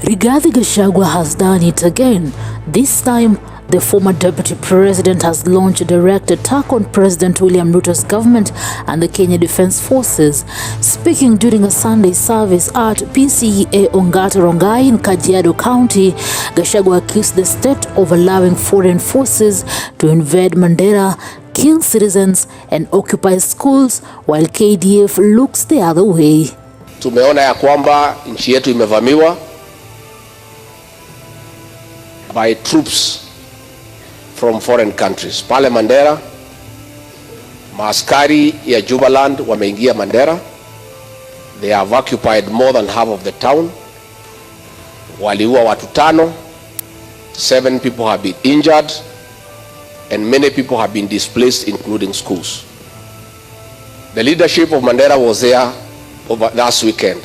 Rigathi Gachagua has done it again. This time, the former Deputy President has launched a direct attack on President William Ruto's government and the Kenya Defence Forces. Speaking during a Sunday service at PCEA Ongata Rongai in Kajiado County, Gachagua accused the state of allowing foreign forces to invade Mandera, kill citizens and occupy schools, while KDF looks the other way. Tumeona ya kwamba nchi yetu imevamiwa by troops from foreign countries. Pale Mandera, maaskari ya Jubaland wameingia Mandera. They have occupied more than half of the town. Waliua watu 5. 7 people have been injured and many people have been displaced, including schools. The leadership of Mandera was there over last weekend.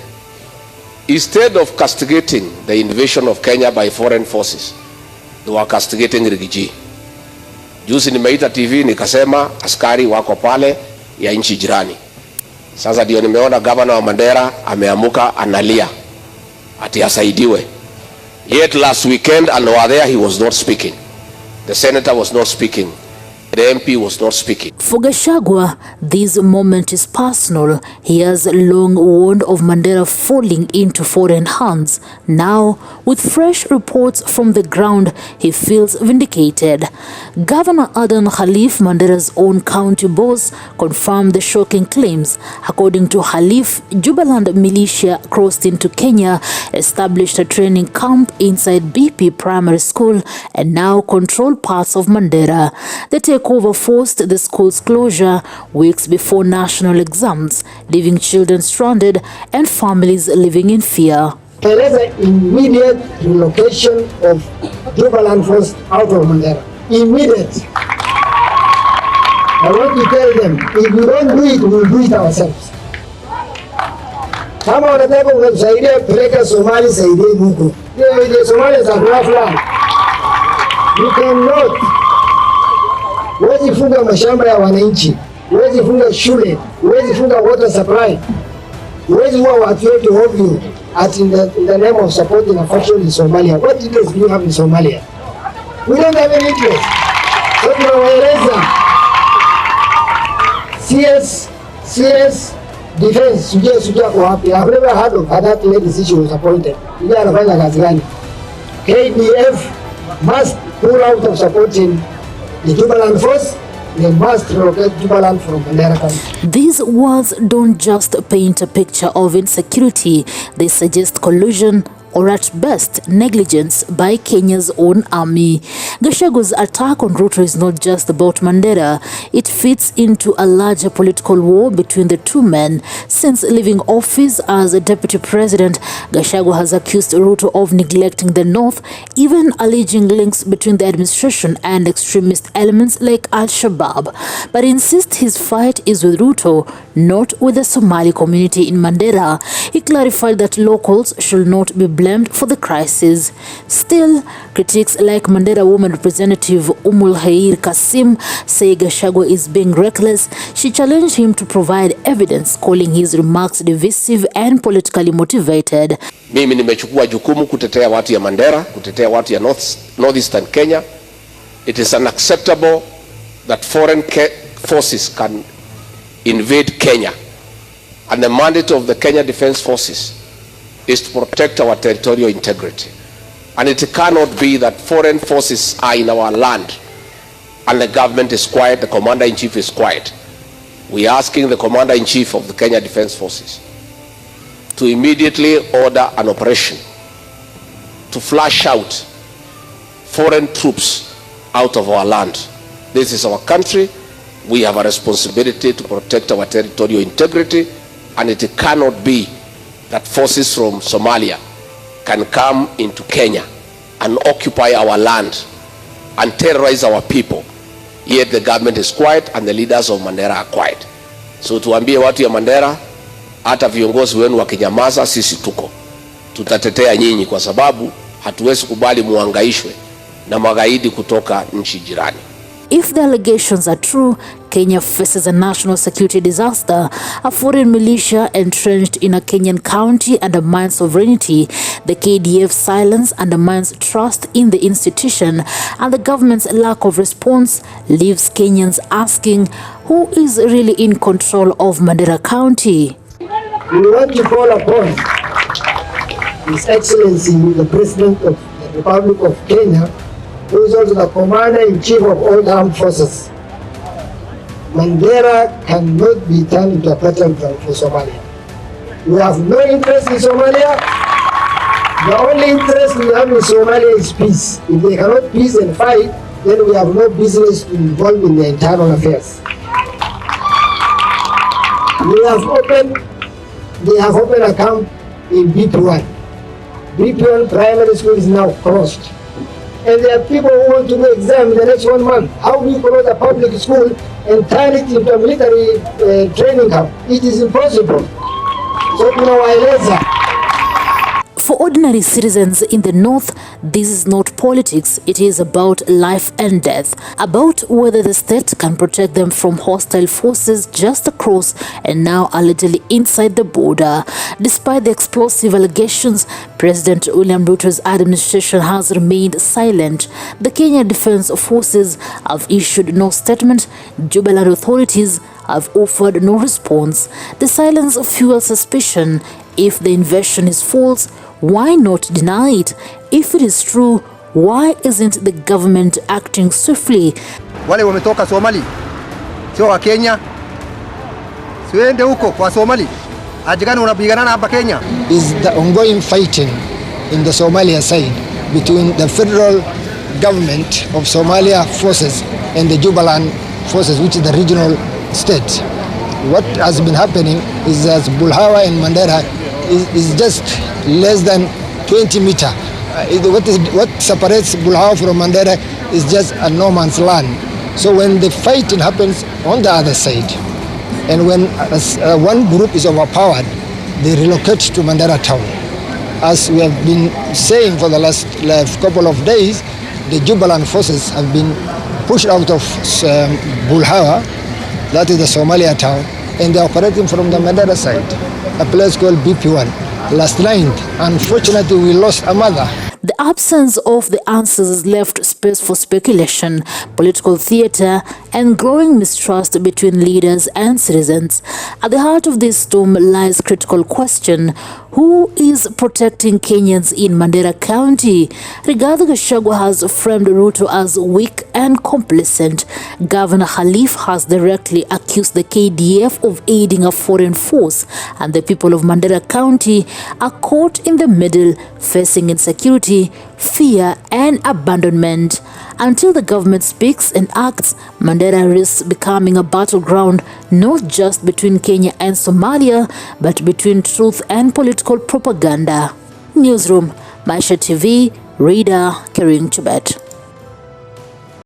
Instead of castigating the invasion of Kenya by foreign forces, they were castigating Rigiji. Juzi nimeita TV nikasema askari wako pale ya nchi jirani. Sasa ndio nimeona governor wa Mandera ameamuka analia ati asaidiwe. Yet last weekend and over there he was not speaking. The senator was not speaking. The MP was not speaking. For Gachagua, this moment is personal. He has long warned of Mandera falling into foreign hands. Now, with fresh reports from the ground, he feels vindicated. Governor Adan Khalif, Mandera's own county boss, confirmed the shocking claims. According to Khalif, Jubaland militia crossed into Kenya, established a training camp inside BP Primary School, and now control parts of Mandera. The takeover forced the school's closure weeks before national exams, leaving children stranded and families living in fear. There is an immediate relocation of Jubaland force out of Mandera. Immediate. I want to tell them, if we don't do it, we will do it ourselves. Kama wanataka unasaidia peleka Somalia, saidia huko. The Somalis are rough land. You cannot. Huwezi funga mashamba ya wananchi, huwezi funga shule, huwezi funga water supply, huwezi huwa watu wote ovyo at in the name of supporting a faction in Somalia. What interest do you have in Somalia? We don't have any interest. So tunawaeleza CS defense sujia kwa wapi? I've never heard of that lady since she was appointed. Sujia anafanya kazi gani? KDF must pull out of supporting the Jubaland force. They must relocate Jubaland from Mandera County. These words don't just paint a picture of insecurity, they suggest collusion or at best negligence by Kenya's own army. Gachagua's attack on Ruto is not just about Mandera. It fits into a larger political war between the two men. Since leaving office as a deputy president, Gachagua has accused Ruto of neglecting the north, even alleging links between the administration and extremist elements like Al-Shabaab. But insists his fight is with Ruto, not with the Somali community in Mandera. He clarified that locals should not be blamed for the crisis. Still, critics like Mandera woman representative Umul Kasim say Gachagua is being reckless. She challenged him to provide evidence, calling his remarks divisive and politically motivated. Mimi nimechukua jukumu kutetea watu ya Mandera, kutetea watu ya northeastern Kenya. It is unacceptable that foreign forces can invade Kenya, and the mandate of the Kenya Defence Forces is to protect our territorial integrity. And it cannot be that foreign forces are in our land and the government is quiet, the commander-in-chief is quiet. We are asking the commander-in-chief of the Kenya Defence Forces to immediately order an operation to flush out foreign troops out of our land. This is our country. We have a responsibility to protect our territorial integrity, and it cannot be that forces from Somalia can come into Kenya and occupy our land and terrorize our people. Yet the government is quiet and the leaders of Mandera are quiet. So tuambie watu ya Mandera, hata viongozi wenu wakinyamaza, sisi tuko. Tutatetea nyinyi kwa sababu hatuwezi kubali muangaishwe na magaidi kutoka nchi jirani. If the allegations are true, Kenya faces a national security disaster. A foreign militia entrenched in a Kenyan county undermines sovereignty. The KDF silence undermines trust in the institution, and the government's lack of response leaves Kenyans asking who is really in control of Mandera County. We want to call upon His Excellency, the President of the Republic of Kenya, who is also the Commander-in-Chief of all the armed forces. Mandera cannot be turned into a battleground for Somalia. We have no interest in Somalia. The only interest we have in Somalia is peace. If they cannot peace and fight, then we have no business to involve in their internal affairs. They have opened a camp in BP1. BP1 primary school is now closed. And there are people who want to do exam in the next 1 month. How do you close a public school and turn it into a military training camp? It is impossible. So, for ordinary citizens in the north, this is not politics. It is about life and death, about whether the state can protect them from hostile forces just across and now allegedly inside the border. Despite the explosive allegations, President William Ruto's administration has remained silent. The Kenya Defense Forces have issued no statement. Jubaland authorities have offered no response. The silence fuels suspicion. If the invasion is false, why not deny it? If it is true, why isn't the government acting swiftly? Wale wametoka Somali, sio wa Kenya. Siende huko kwa Somali. Ajigani unapigana hapa Kenya. Is the ongoing fighting in the Somalia side between the federal government of Somalia forces and the Jubaland forces, which is the regional state. What has been happening is that Bulhawa and Mandera is just less than 20 meters. What separates Bulhawa from Mandera is just a no man's land. So when the fighting happens on the other side, and when one group is overpowered, they relocate to Mandera town. As we have been saying for the last couple of days, the Jubaland forces have been pushed out of Bulhawa, that is the Somalia town, and they are operating from the Mandera side, a place called BP1. Last night, unfortunately, we lost a mother. The absence of the answers left space for speculation, political theater, and growing mistrust between leaders and citizens. At the heart of this storm lies a critical question: who is protecting Kenyans in Mandera County? Rigathi Gachagua has framed Ruto as weak and complacent. Governor Khalif has directly accused the KDF of aiding a foreign force, and the people of Mandera County are caught in the middle, facing insecurity, fear, and abandonment. Until the government speaks and acts, Mandera risks becoming a battleground not just between Kenya and Somalia, but between truth and political propaganda. Newsroom, Maisha TV, Reader, carrying Tibet.